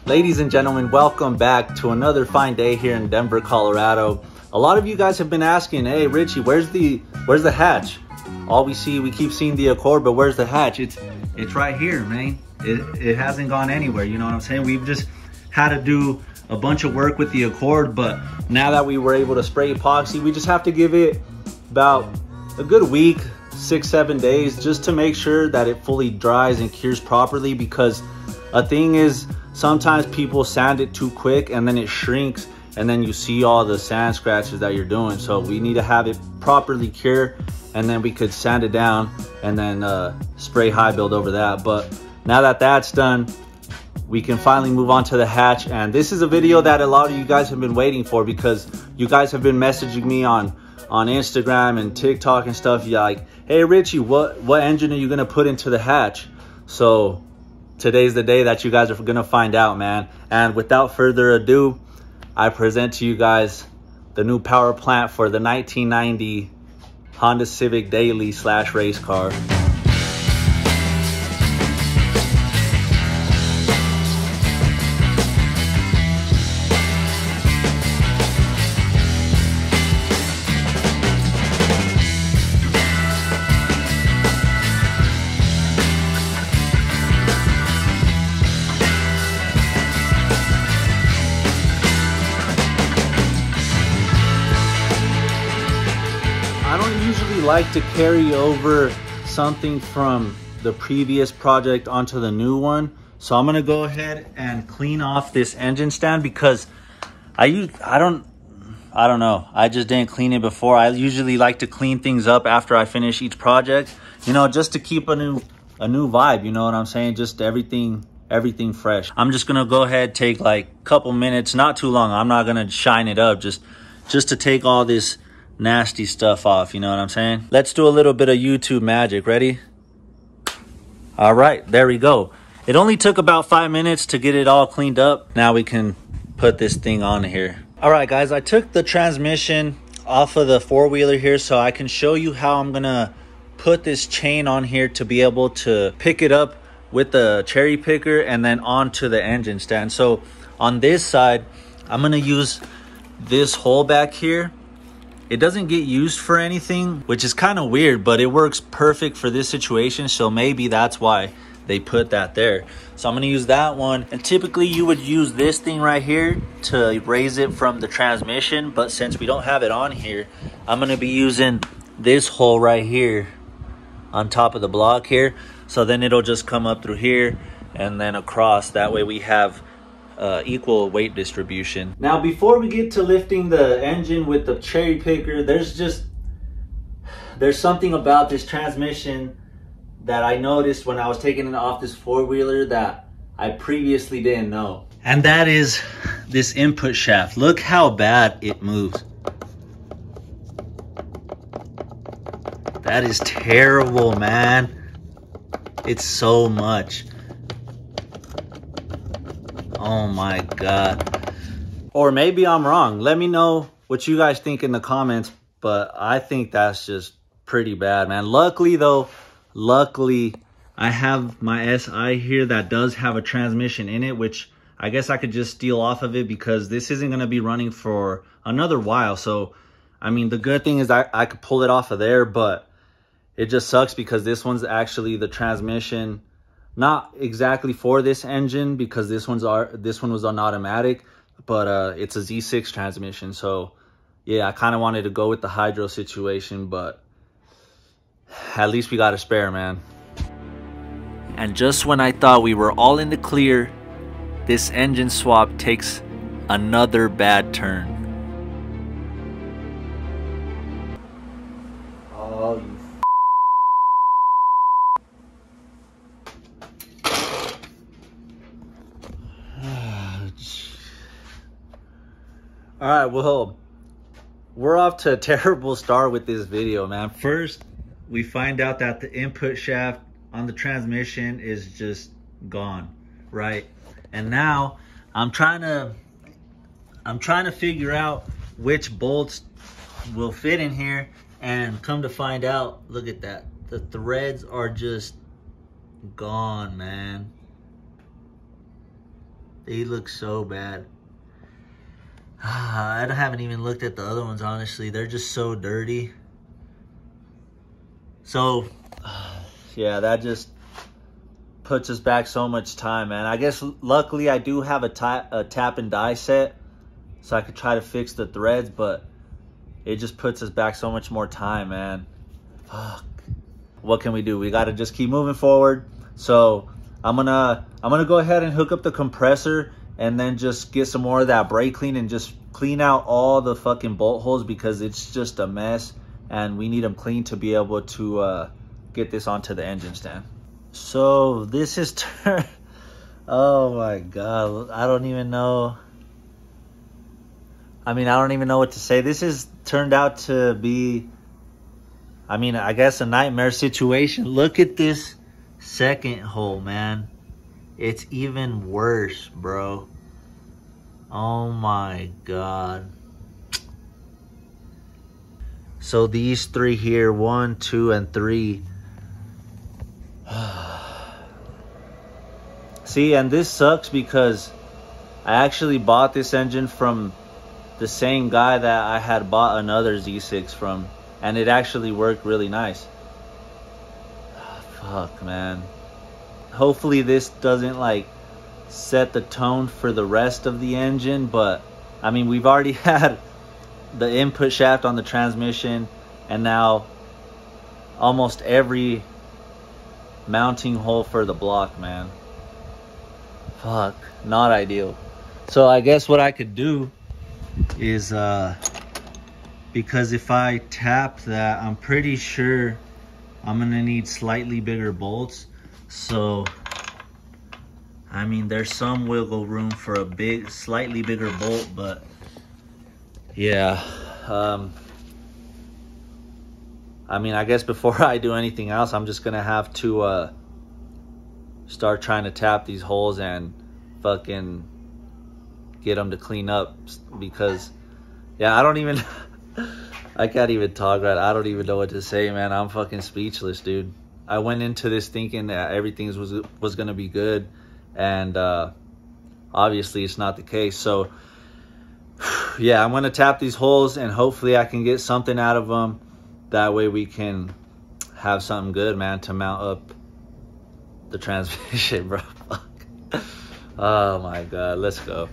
Ladies and gentlemen, welcome back to another fine day here in Denver, Colorado. A lot of you guys have been asking, hey Richie, where's the hatch? We keep seeing the Accord, but where's the hatch? It's right here, man. It hasn't gone anywhere, you know what I'm saying? We've just had to do a bunch of work with the Accord, but now that we were able to spray epoxy, we just have to give it about a good week, 6-7 days, just to make sure that it fully dries and cures properly, because a thing is, sometimes people sand it too quick and then it shrinks and then you see all the sand scratches that you're doing. So we need to have it properly cured, and then we could sand it down and then spray high build over that. But now that that's done, we can finally move on to the hatch. And this is a video that a lot of you guys have been waiting for, because you guys have been messaging me on Instagram and TikTok and stuff. You're like, hey Richie, what engine are you gonna put into the hatch? So today's the day that you guys are gonna find out, man. And without further ado, I present to you guys the new power plant for the 1990 Honda Civic Daily / race car. I don't usually like to carry over something from the previous project onto the new one. So I'm gonna go ahead and clean off this engine stand, because I don't know. I just didn't clean it before. I usually like to clean things up after I finish each project, you know, just to keep a new vibe, you know what I'm saying? Just everything fresh. I'm just gonna go ahead, take like a couple minutes, not too long. I'm not gonna shine it up, just to take all this nasty stuff off, you know what I'm saying? Let's do a little bit of YouTube magic. Ready? All right, there we go. It only took about 5 minutes to get it all cleaned up. Now we can put this thing on here. All right guys, I took the transmission off of the four-wheeler here so I can show you how I'm gonna put this chain on here to be able to pick it up with the cherry picker and then onto the engine stand. So on this side, I'm gonna use this hole back here. It doesn't get used for anything, which is kind of weird, but it works perfect for this situation. So maybe that's why they put that there. So I'm gonna use that one. And typically you would use this thing right here to raise it from the transmission. But since we don't have it on here, I'm gonna be using this hole right here on top of the block here. So then it'll just come up through here and then across. That way we have equal weight distribution. Now before we get to lifting the engine with the cherry picker, there's something about this transmission that I noticed when I was taking it off this four-wheeler that I previously didn't know. And that is this input shaft. Look how bad it moves. That is terrible, man. It's so much. Oh my God. Or maybe I'm wrong. Let me know what you guys think in the comments, but I think that's just pretty bad, man. Luckily I have my SI here that does have a transmission in it, which I guess I could just steal off of it, because this isn't going to be running for another while. So I mean, the good thing is I could pull it off of there, but it just sucks because this one's actually the transmission, not exactly for this engine, because this one was on automatic, but it's a Z6 transmission. So yeah, I kind of wanted to go with the hydro situation, but at least we got a spare, man. And just when I thought we were all in the clear, this engine swap takes another bad turn. Oh, you all right, well, we're off to a terrible start with this video, man. First, we find out that the input shaft on the transmission is just gone, right? And now I'm trying to figure out which bolts will fit in here, and come to find out, look at that. The threads are just gone, man. They look so bad. I haven't even looked at the other ones, honestly. They're just so dirty. So, yeah, that just puts us back so much time, man. I guess luckily I do have a tap and die set, so I could try to fix the threads, but it just puts us back so much more time, man. Fuck. What can we do? We got to just keep moving forward. So I'm gonna go ahead and hook up the compressor and then just get some more of that brake clean and just clean out all the fucking bolt holes, because it's just a mess and we need them clean to be able to get this onto the engine stand. So this is oh my god, I don't even know. I mean, I don't even know what to say. This has turned out to be, I mean, I guess a nightmare situation. Look at this second hole, man. It's even worse, bro. Oh my god. So these three here, 1, 2, and 3. See, and this sucks because I actually bought this engine from the same guy that I had bought another Z6 from, and it actually worked really nice. Fuck, man. Hopefully this doesn't like set the tone for the rest of the engine, but I mean, we've already had the input shaft on the transmission, and now almost every mounting hole for the block, man. Fuck, not ideal. So I guess what I could do is because if I tap that, I'm pretty sure I'm gonna need slightly bigger bolts. So I mean, there's some wiggle room for a slightly bigger bolt, but yeah. I mean, I guess before I do anything else, I'm just gonna have to start trying to tap these holes and fucking get them to clean up, because yeah, I don't even I can't even talk right. I don't even know what to say, man. I'm fucking speechless, dude. I went into this thinking that everything was gonna be good, and obviously it's not the case. So yeah, I'm gonna tap these holes and hopefully I can get something out of them. That way we can have something good, man, to mount up the transmission, bro. Fuck. Oh my god, let's go.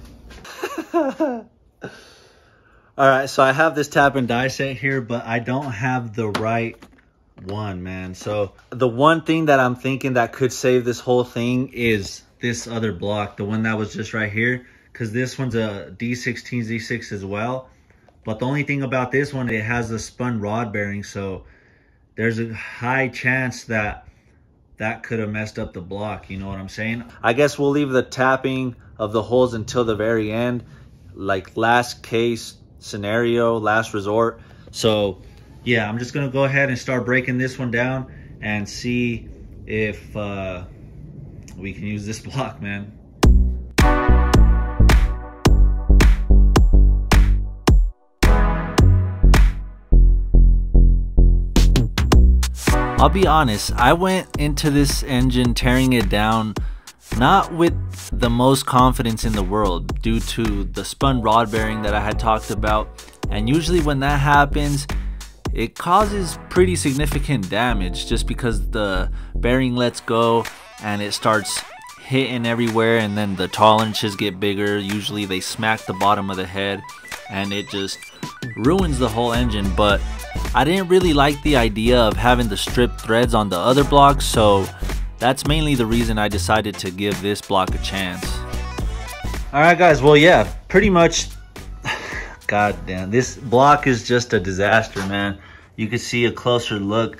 All right, so I have this tap and die set here, but I don't have the right one, man. So the one thing that I'm thinking that could save this whole thing is this other block, the one that was just right here, because this one's a D16 Z6 as well. But the only thing about this one, it has a spun rod bearing, so there's a high chance that that could have messed up the block, you know what I'm saying? I guess we'll leave the tapping of the holes until the very end, like last case scenario, last resort. So yeah, I'm just gonna go ahead and start breaking this one down and see if we can use this block, man. I'll be honest, I went into this engine tearing it down not with the most confidence in the world due to the spun rod bearing that I had talked about. And usually when that happens, it causes pretty significant damage just because the bearing lets go and it starts hitting everywhere, and then the tolerances get bigger. Usually they smack the bottom of the head and it just ruins the whole engine. But I didn't really like the idea of having the stripped threads on the other blocks, so that's mainly the reason I decided to give this block a chance. Alright guys, well yeah, pretty much, god damn, this block is just a disaster, man. You can see a closer look.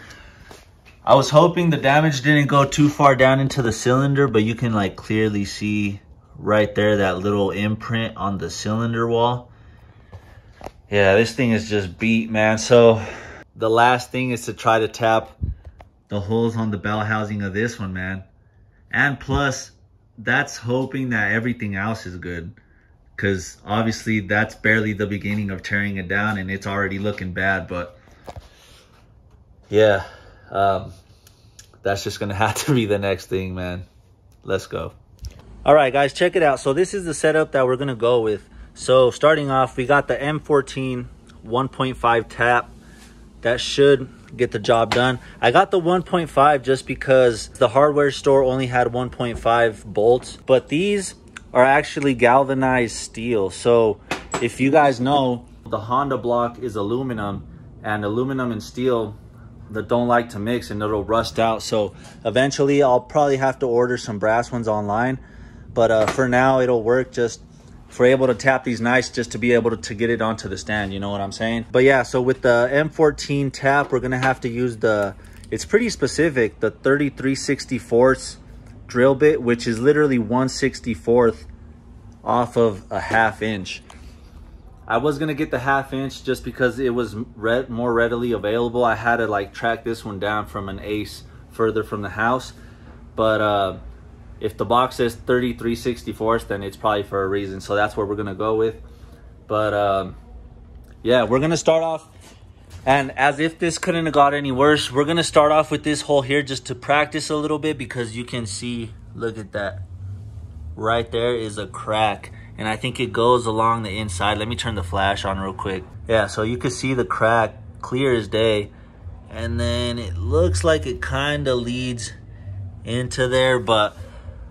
I was hoping the damage didn't go too far down into the cylinder, but you can like clearly see right there that little imprint on the cylinder wall. Yeah, this thing is just beat, man. So the last thing is to try to tap the holes on the bell housing of this one, man. And plus, that's hoping that everything else is good, because obviously that's barely the beginning of tearing it down and it's already looking bad. But yeah, that's just gonna have to be the next thing, man. Let's go. All right, guys, check it out. So this is the setup that we're gonna go with. So starting off, we got the M14 1.5 tap. That should get the job done. I got the 1.5 just because the hardware store only had 1.5 bolts, but these are actually galvanized steel. So if you guys know, the Honda block is aluminum, and aluminum and steel that don't like to mix and it'll rust out. So eventually I'll probably have to order some brass ones online, but for now it'll work just for able to tap these nice, just to be able to get it onto the stand, you know what I'm saying? But yeah, so with the M14 tap, we're gonna have to use it's pretty specific, the 33/64 drill bit, which is literally 1/64 off of a 1/2 inch. I was gonna get the 1/2 inch just because it was more readily available. I had to like track this one down from an Ace further from the house, but if the box says 33/64, then it's probably for a reason. So that's what we're gonna go with. But yeah, we're gonna start off, and as if this couldn't have got any worse, we're gonna start off with this hole here just to practice a little bit, because you can see, look at that. Right there is a crack, and I think it goes along the inside. Let me turn the flash on real quick. Yeah, so you can see the crack clear as day, and then it looks like it kind of leads into there, but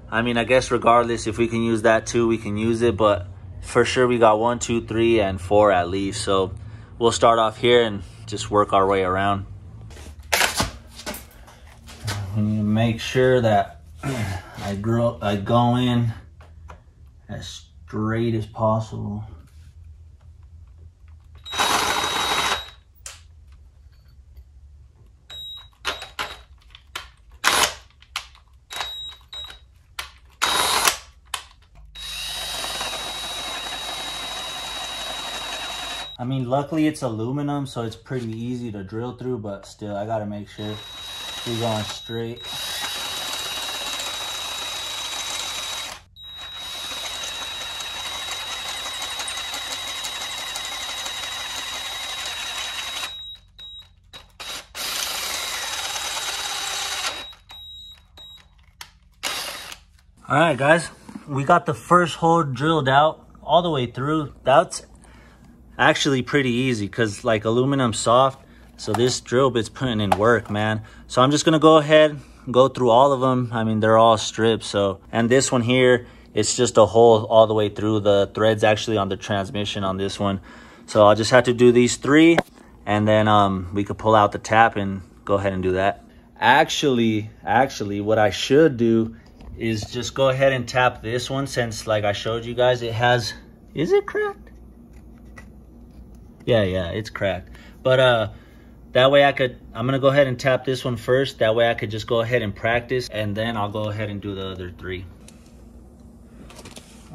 I mean, I guess regardless, if we can use that too, we can use it. But for sure, we got 1, 2, 3, and 4 at least. So we'll start off here and just work our way around. We need to make sure that I go in as straight as possible. I mean, luckily it's aluminum, so it's pretty easy to drill through, but still, I gotta make sure we're going straight. All right, guys, we got the first hole drilled out all the way through. That's actually pretty easy because like aluminum's soft, so this drill bit's putting in work, man. So I'm just gonna go ahead and go through all of them. I mean, they're all strips. So, and this one here, it's just a hole all the way through. The thread's actually on the transmission on this one. So I'll just have to do these 3, and then we could pull out the tap and go ahead and do that. Actually, what I should do is just go ahead and tap this one, since like I showed you guys, it has, is it cracked? Yeah, it's cracked. But that way I'm gonna go ahead and tap this one first. That way I could just go ahead and practice, and then I'll go ahead and do the other 3.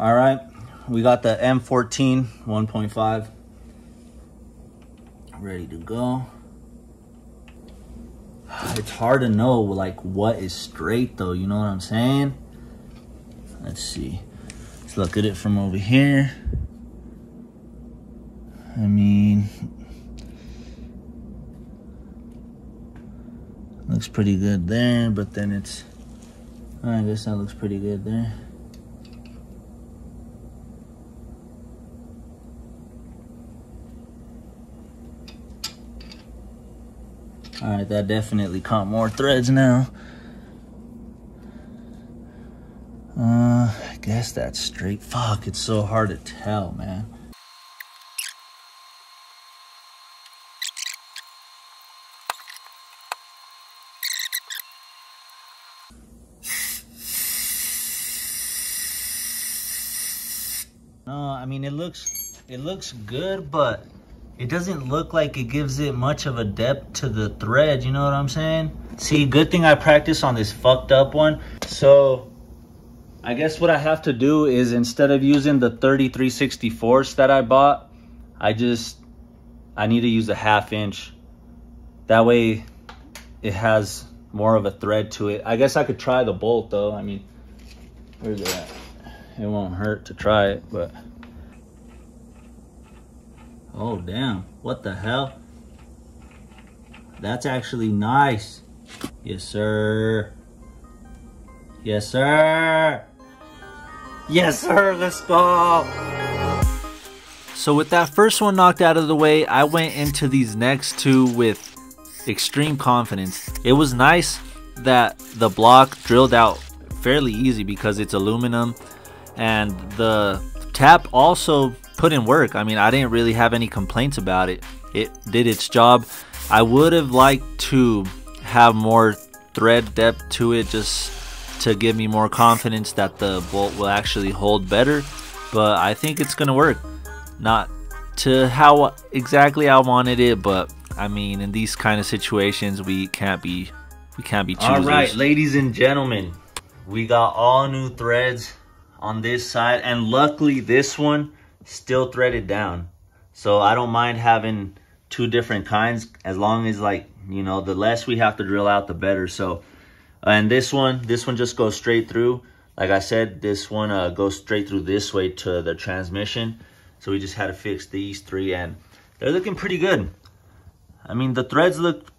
All right, we got the M14 1.5 ready to go. It's hard to know like what is straight though, you know what I'm saying? Let's see. Let's look at it from over here. I mean, looks pretty good there, but then it's, I guess that looks pretty good there. All right, that definitely caught more threads now. I guess that's straight. Fuck, it's so hard to tell, man. No, I mean, it looks good, but it doesn't look like it gives it much of a depth to the thread, you know what I'm saying? See, good thing I practiced on this fucked up one. So I guess what I have to do is, instead of using the 33/64 that I bought, I need to use a 1/2 inch. That way it has more of a thread to it. I guess I could try the bolt though. I mean, where's it at? It won't hurt to try it, but oh damn, what the hell? That's actually nice. Yes sir. Yes sir. Yes, sir. Let's go. So with that first one knocked out of the way, I went into these next two with extreme confidence. It was nice that the block drilled out fairly easy because it's aluminum, and the tap also put in work. I mean, I didn't really have any complaints about it. It did its job. I would have liked to have more thread depth to it just to give me more confidence that the bolt will actually hold better, but I think it's gonna work. Not to how exactly I wanted it, but I mean, in these kind of situations, we can't be choosers. All right, ladies and gentlemen, we got all new threads on this side, and luckily this one still threaded down. So I don't mind having two different kinds, as long as, like, you know, the less we have to drill out, the better. So, and this one just goes straight through. Like I said, this one goes straight through this way to the transmission. So we just had to fix these three, and they're looking pretty good. I mean, the threads look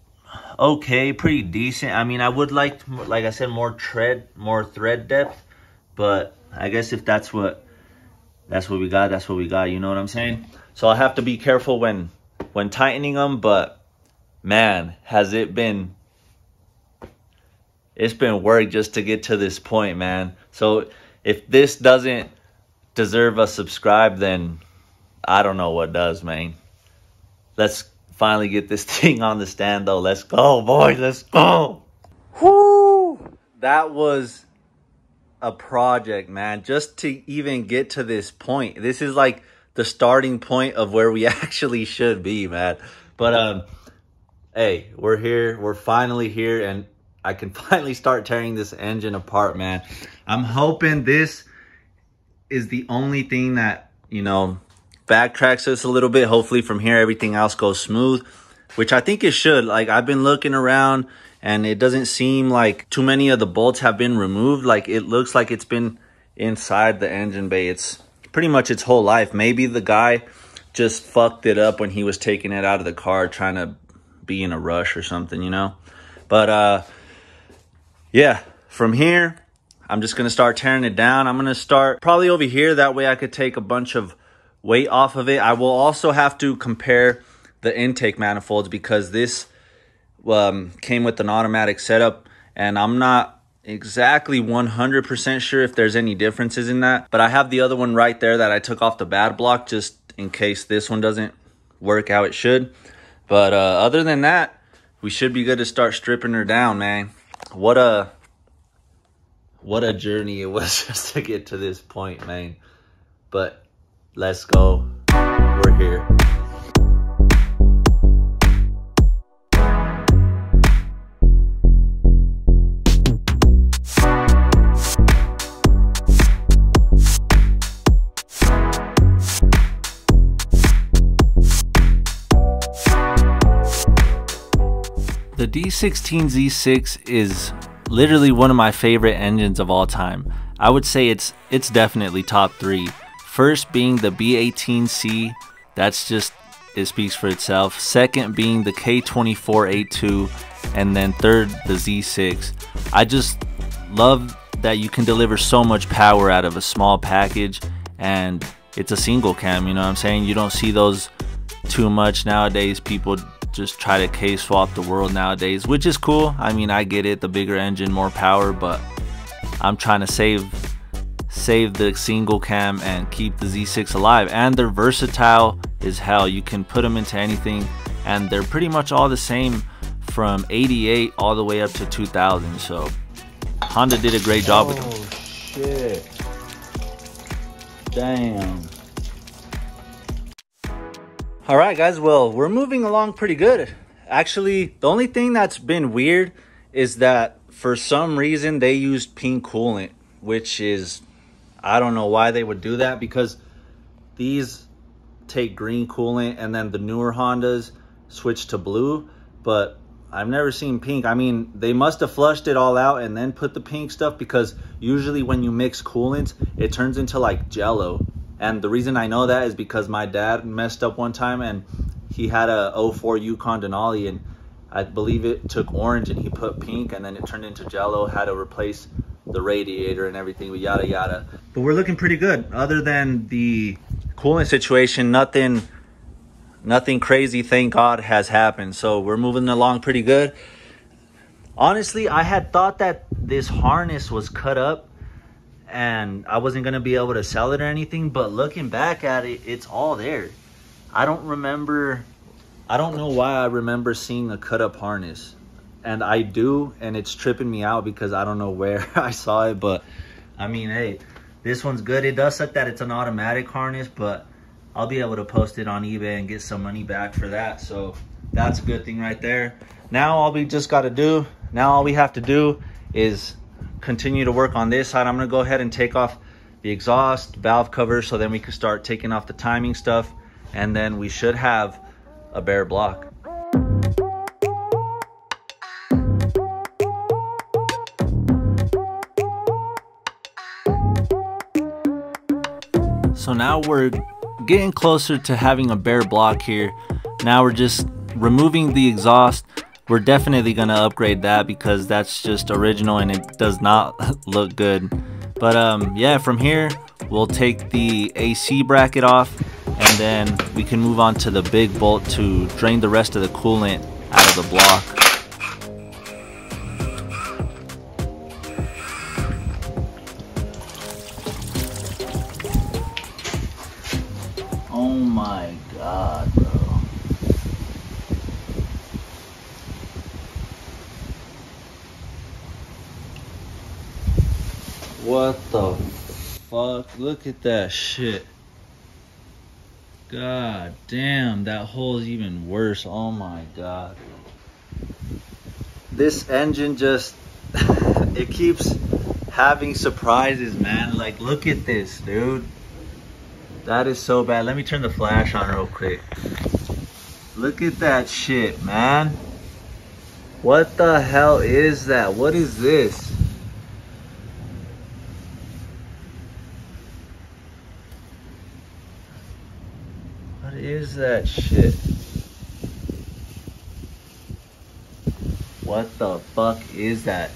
okay, pretty decent. I mean, I would like I said, more thread depth, but I guess if that's what we got, that's what we got. You know what I'm saying? So I'll have to be careful when tightening them. But man, has it's been work just to get to this point, man. So if this doesn't deserve a subscribe, then I don't know what does, man. Let's finally get this thing on the stand, though. Let's go, boys. Let's go. Whoo! That was a project, man. Just to even get to this point. This is like the starting point of where we actually should be, man. But hey, we're here. We're finally here, and I can finally start tearing this engine apart, man. I'm hoping this is the only thing that, you know, backtracks us a little bit. Hopefully from here everything else goes smooth, which I think it should. Like, I've been looking around and it doesn't seem like too many of the bolts have been removed. Like, it looks like it's been inside the engine bay. It's pretty much its whole life. Maybe the guy just fucked it up when he was taking it out of the car, trying to be in a rush or something, you know. But yeah, from here I'm just gonna start tearing it down. I'm gonna start probably over here, that way I could take a bunch of weight off of it. I will also have to compare the intake manifolds, because this came with an automatic setup, and I'm not exactly 100% sure if there's any differences in that. But I have the other one right there that I took off the bad block, just in case this one doesn't work how it should. But other than that, we should be good to start stripping her down, man. What a journey it was just to get to this point, man. But let's go. We're here. The D16 Z6 is literally one of my favorite engines of all time. I would say it's definitely top 3. First being the B18C, that's just, it speaks for itself. Second being the K24A2, and then third the Z6. I just love that you can deliver so much power out of a small package, and it's a single cam, you know what I'm saying? You don't see those too much nowadays. People just try to K-swap the world nowadays, which is cool. I mean, I get it, the bigger engine, more power, but I'm trying to save the single cam and keep the Z6 alive. And they're versatile as hell. You can put them into anything, and they're pretty much all the same from 88 all the way up to 2000. So Honda did a great job with them. Oh shit, damn. All right, guys, well, we're moving along pretty good. Actually, the only thing that's been weird is that for some reason they used pink coolant, which is, I don't know why they would do that, because these take green coolant and then the newer Hondas switch to blue, but I've never seen pink. I mean, they must have flushed it all out and then put the pink stuff, because usually when you mix coolants, it turns into like Jello. And the reason I know that is because my dad messed up one time, and he had a 04 Yukon Denali, and I believe it took orange and he put pink, and then it turned into Jello. Had to replace the radiator and everything, yada yada. But we're looking pretty good. Other than the coolant situation, nothing crazy, thank God, has happened. So we're moving along pretty good. Honestly, I had thought that this harness was cut up and I wasn't gonna be able to sell it or anything, but looking back at it, it's all there. I don't know why I remember seeing a cut up harness, and I do, and it's tripping me out because I don't know where I saw it. But I mean, hey, this one's good. It does suck that it's an automatic harness, but I'll be able to post it on eBay and get some money back for that. So that's a good thing right there. Now all we have to do is continue to work on this side. I'm gonna go ahead and take off the exhaust valve cover so then we can start taking off the timing stuff, and then we should have a bare block. So now we're getting closer to having a bare block here. Now we're just removing the exhaust. We're definitely gonna upgrade that because that's just original and it does not look good. But yeah, from here we'll take the AC bracket off, and then we can move on to the big bolt to drain the rest of the coolant out of the block. Oh my God, bro. What the fuck? Look at that shit. God damn, that hole is even worse. Oh my God. This engine just, it keeps having surprises, man. Like, look at this, dude. That is so bad. Let me turn the flash on real quick. Look at that shit, man. What the hell is that? What is this? What is that shit? What the fuck is that?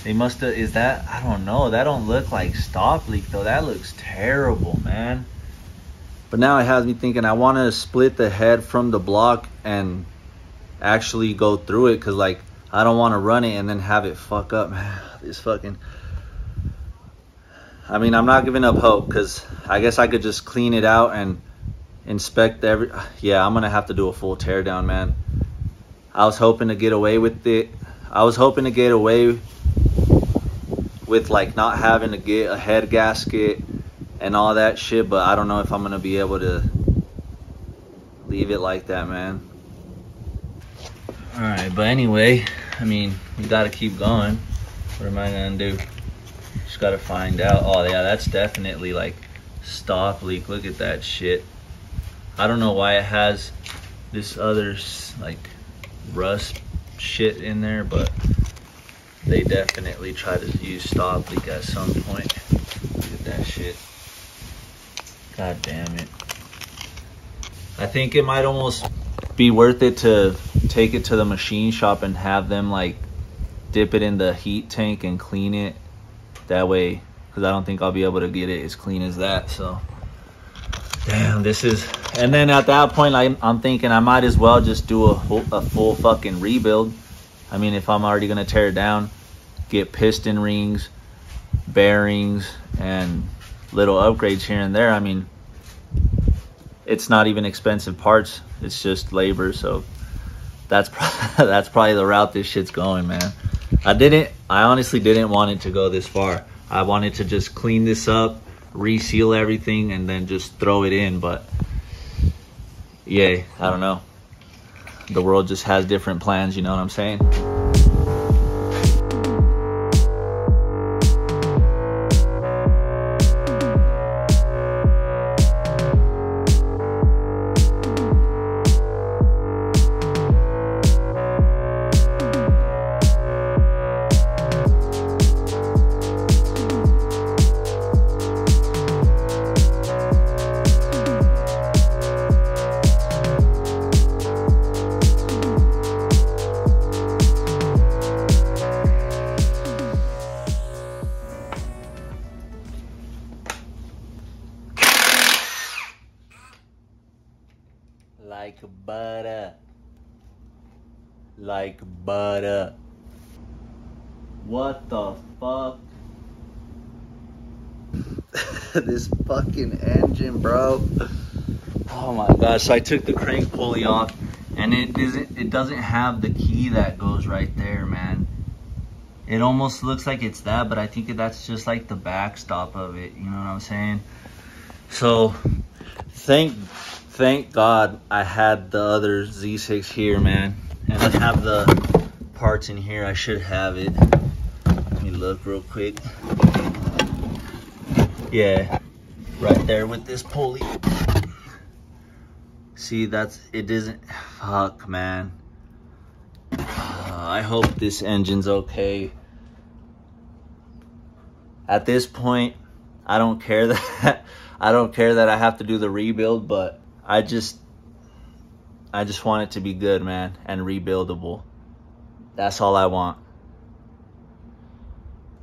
They must have, is that, I don't know. That don't look like stop leak though. That looks terrible, man. But now it has me thinking I want to split the head from the block and actually go through it, because like I don't want to run it and then have it fuck up, man. This fucking, I mean, I'm not giving up hope, because I guess I could just clean it out and inspect yeah, I'm gonna have to do a full tear down, man. I was hoping to get away with it. I was hoping to get away with like not having to get a head gasket and all that shit, but I don't know if I'm gonna be able to leave it like that, man. All right, but anyway, I mean, we gotta keep going. What am I gonna do? Just gotta find out. Oh yeah, that's definitely like stop leak. Look at that shit. I don't know why it has this other like rust shit in there, but they definitely try to use stop leak at some point. Look at that shit. God damn it. I think it might almost be worth it to take it to the machine shop and have them like dip it in the heat tank and clean it that way, because I don't think I'll be able to get it as clean as that. So damn, this is, and then at that point I'm thinking I might as well just do a full fucking rebuild. I mean, if I'm already gonna tear it down, get piston rings, bearings, and little upgrades here and there. I mean, it's not even expensive parts, it's just labor. So that's that's probably the route this shit's going, man. I honestly didn't want it to go this far. I wanted to just clean this up, reseal everything, and then just throw it in. But yeah, I don't know, the world just has different plans, you know what I'm saying? Like butter. Like butter. What the fuck? This fucking engine, bro. Oh my gosh. So I took the crank pulley off, and it doesn't have the key that goes right there, man. It almost looks like it's that, but I think that's just like the backstop of it. You know what I'm saying? So thank God I had the other Z6 here, man. And I have the parts in here. I should have it. Let me look real quick. Yeah, right there with this pulley. See, it doesn't, fuck, man. I hope this engine's okay. At this point, I don't care that I have to do the rebuild, but I just want it to be good, man, and rebuildable. That's all I want.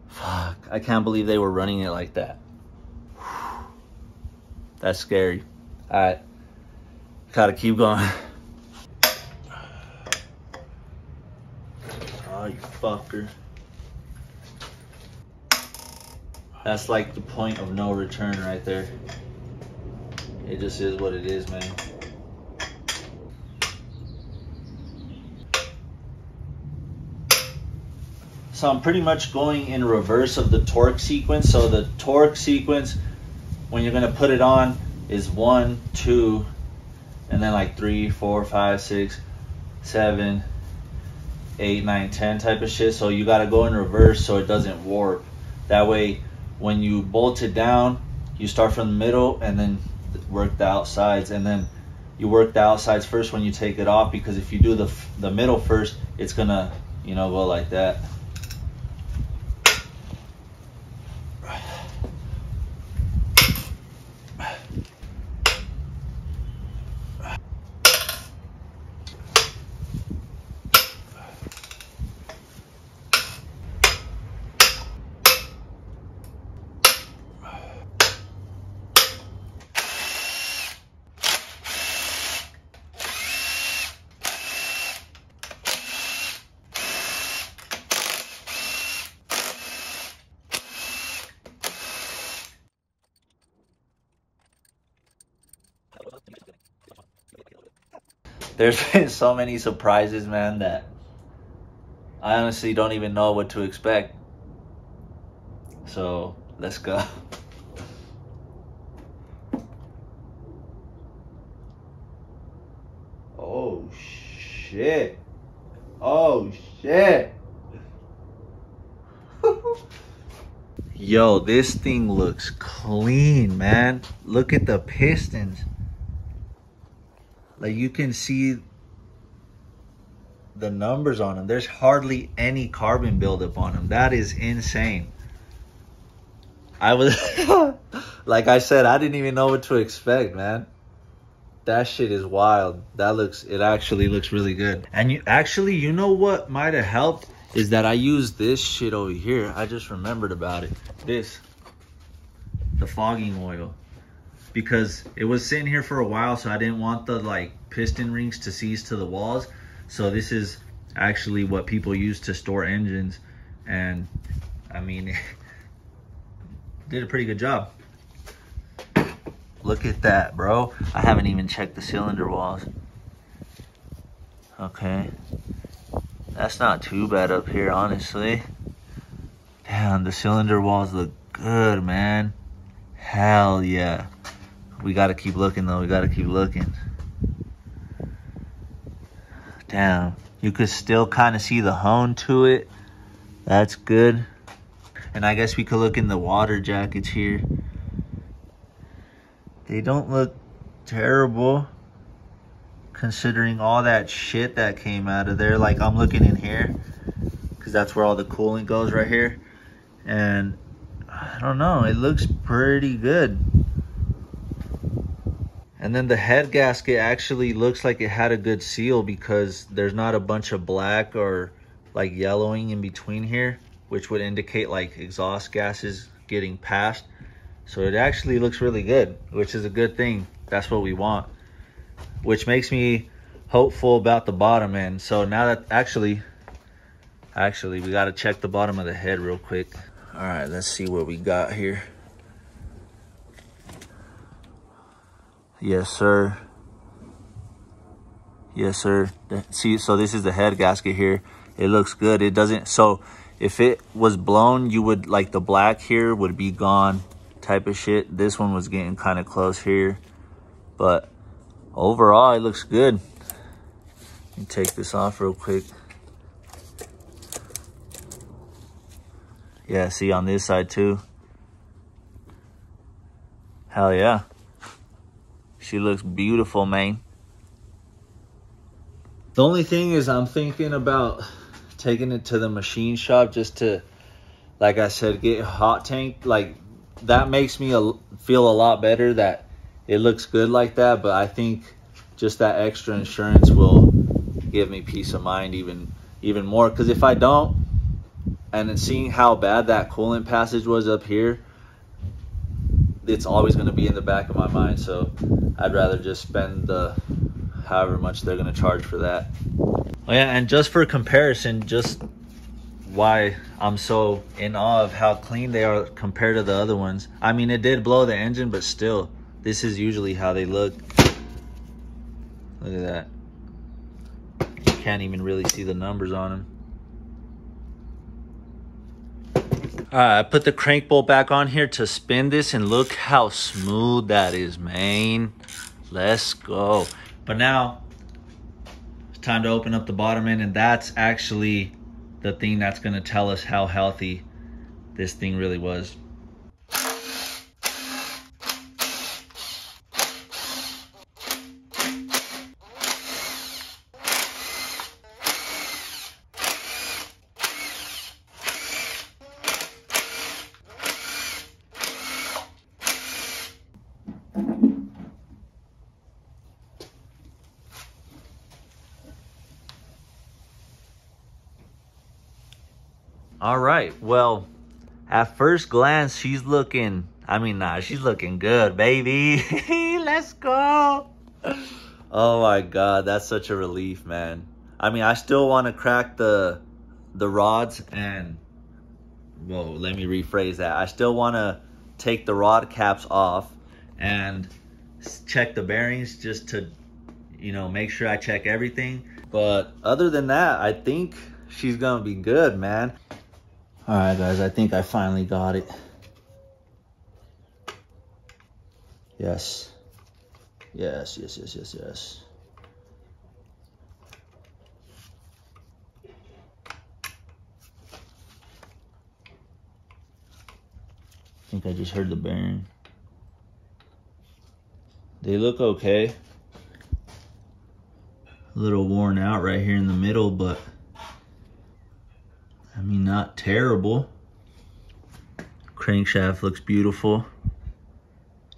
Fuck, I can't believe they were running it like that. That's scary. All right, gotta keep going. Oh, you fucker. That's like the point of no return right there. It just is what it is, man. So I'm pretty much going in reverse of the torque sequence. So the torque sequence, when you're gonna put it on, is 1, 2, and then like 3, 4, 5, 6, 7, 8, 9, 10 type of shit. So you gotta go in reverse so it doesn't warp. That way, when you bolt it down, you start from the middle and then work the outsides, and then you work the outsides first when you take it off, because if you do the middle first, it's gonna, you know, go like that. There's been so many surprises, man, that I honestly don't even know what to expect. So let's go. Oh shit. Oh shit. Yo, this thing looks clean, man. Look at the pistons. Like, you can see the numbers on them. There's hardly any carbon buildup on them. That is insane. I was, like I said, I didn't even know what to expect, man. That shit is wild. It actually looks really good. And you know what might have helped is that I used this shit over here. I just remembered about it. The fogging oil. Because it was sitting here for a while, so I didn't want the like piston rings to seize to the walls. So this is actually what people use to store engines, and I mean, did a pretty good job. Look at that, bro. I haven't even checked the cylinder walls. Okay, that's not too bad up here, honestly. Damn, the cylinder walls look good, man. Hell yeah. We gotta keep looking though, we gotta keep looking. Damn, you could still kind of see the hone to it. That's good. And I guess we could look in the water jackets here. They don't look terrible, considering all that shit that came out of there. Like, I'm looking in here, because that's where all the coolant goes, right here. And I don't know, it looks pretty good. And then the head gasket actually looks like it had a good seal, because there's not a bunch of black or like yellowing in between here, which would indicate like exhaust gases getting passed. So it actually looks really good, which is a good thing. That's what we want. which makes me hopeful about the bottom end. So now that actually we got to check the bottom of the head real quick. All right, let's see what we got here. Yes, sir. Yes, sir. See, so this is the head gasket here. It looks good. It doesn't, so if it was blown, you would, like, the black here would be gone type of shit. This one was getting kind of close here, but overall it looks good. Let me take this off real quick. Yeah, see, on this side too. Hell yeah. She looks beautiful, man. The only thing is I'm thinking about taking it to the machine shop just to, like I said, get hot tanked. Like, that makes me feel a lot better that it looks good like that. But I think just that extra insurance will give me peace of mind even more. Because if I don't, and then seeing how bad that coolant passage was up here, it's always going to be in the back of my mind. So I'd rather just spend the however much they're going to charge for that. Oh yeah, and just for comparison, just why I'm so in awe of how clean they are compared to the other ones. I mean, it did blow the engine, but still, this is usually how they look. Look at that. You can't even really see the numbers on them. All right, I put the crank bolt back on here to spin this, and look how smooth that is, man. Let's go. But now it's time to open up the bottom end, and that's actually the thing that's going to tell us how healthy this thing really was. All right, well, at first glance, she's looking, she's looking good, baby. Let's go. Oh my God, that's such a relief, man. I mean, I still want to crack the rods and, whoa, let me rephrase that. I still want to take the rod caps off and check the bearings just to, you know, make sure I check everything. But other than that, I think she's gonna be good, man. All right, guys, I think I finally got it. Yes. Yes, yes, yes, yes, yes. I think I just heard the bearing. They look okay. A little worn out right here in the middle, but I mean, not terrible. Crankshaft looks beautiful.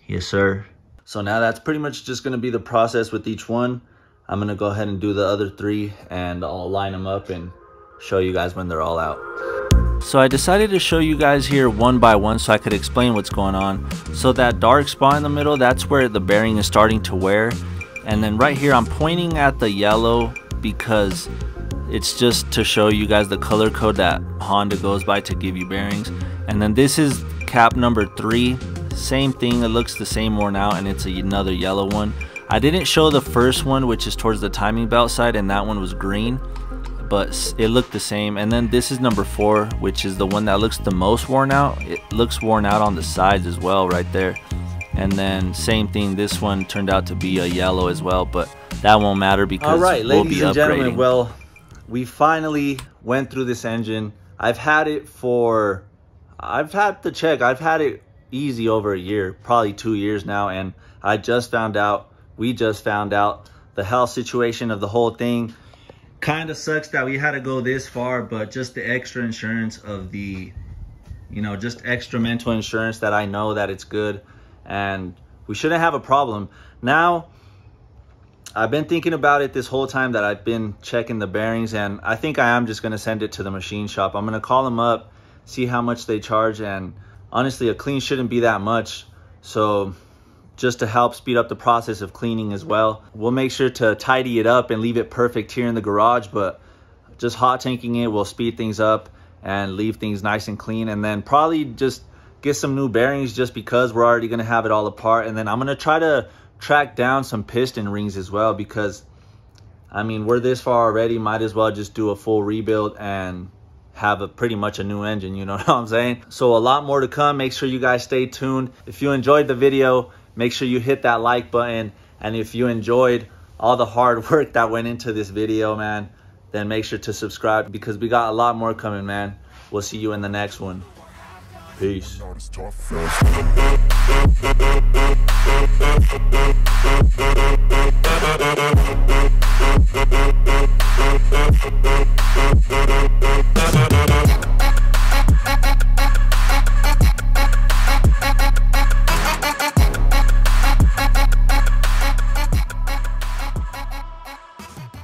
Yes, sir. So now that's pretty much just gonna be the process with each one. I'm gonna go ahead and do the other three, and I'll line them up and show you guys when they're all out. So I decided to show you guys here one by one so I could explain what's going on. So that dark spot in the middle, that's where the bearing is starting to wear. And then right here, I'm pointing at the yellow because it's just to show you guys the color code that Honda goes by to give you bearings. And then this is cap number 3. Same thing, it looks the same, worn out, and it's another yellow one. I didn't show the first one, which is towards the timing belt side, and that one was green, but it looked the same. And then this is number 4, which is the one that looks the most worn out. It looks worn out on the sides as well right there. And then same thing, this one turned out to be a yellow as well, but that won't matter because all right, we'll ladies be and gentlemen, upgrading. well, we finally went through this engine. I've had it easy over a year, probably 2 years now, and we just found out the health situation of the whole thing. Kind of sucks that we had to go this far, but just the extra insurance of the, you know, just extra mental insurance that I know that it's good and we shouldn't have a problem. Now, I've been thinking about it this whole time that I've been checking the bearings, and I think I am just going to send it to the machine shop. I'm going to call them up, see how much they charge, and honestly, a clean shouldn't be that much. So just to help speed up the process of cleaning as well. We'll make sure to tidy it up and leave it perfect here in the garage, but just hot tanking it will speed things up and leave things nice and clean. And then probably just get some new bearings just because we're already gonna have it all apart. And then I'm gonna try to track down some piston rings as well, because I mean, we're this far already, might as well just do a full rebuild and have pretty much a new engine, you know what I'm saying? So a lot more to come. Make sure you guys stay tuned. If you enjoyed the video, make sure you hit that like button. And if you enjoyed all the hard work that went into this video, man, then make sure to subscribe, because we got a lot more coming, man. We'll see you in the next one. Peace.